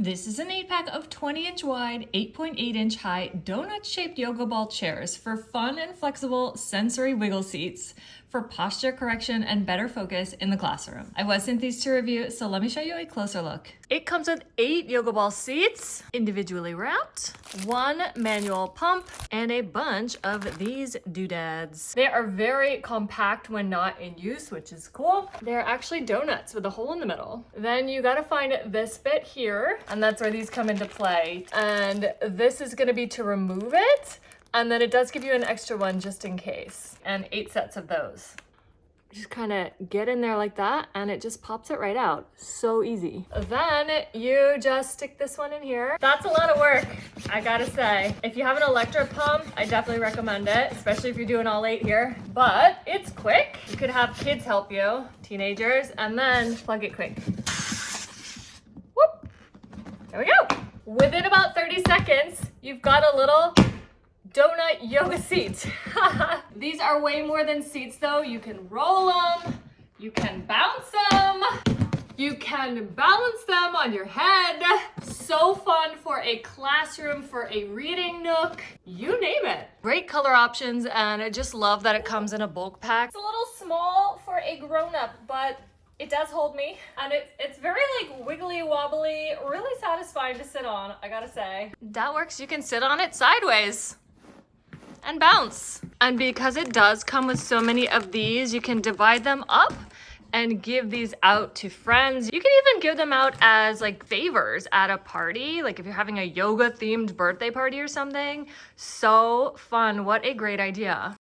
This is an 8-pack of 20-inch wide, 8.8-inch high, donut-shaped yoga ball chairs for fun and flexible sensory wiggle seats for posture correction and better focus in the classroom. I was sent these to review, so let me show you a closer look. It comes with 8 yoga ball seats, individually wrapped, 1 manual pump, and a bunch of these doodads. They are very compact when not in use, which is cool. They're actually donuts with a hole in the middle. Then you gotta find this bit here, and that's where these come into play. And this is gonna be to remove it, and then it does give you an extra one just in case, and 8 sets of those. Just kind of get in there like that, and it just pops it right out. So easy. Then you just stick this one in here. That's a lot of work, I gotta say. If you have an electric pump, I definitely recommend it, especially if you're doing all 8 here. But it's quick. You could have kids help you, teenagers, and then plug it quick. Whoop! There we go. Within about 30 seconds, you've got a little donut yoga seat. These are way more than seats though. You can roll them, you can bounce them, you can balance them on your head. So fun for a classroom, for a reading nook, you name it. Great color options, and I just love that it comes in a bulk pack. It's a little small for a grown-up, but it does hold me, and it's very like wiggly wobbly, really satisfying to sit on, I gotta say. That works, you can sit on it sideways and bounce. And because it does come with so many of these, you can divide them up and give these out to friends. You can even give them out as like favors at a party, like if you're having a yoga themed birthday party or something. So fun, what a great idea.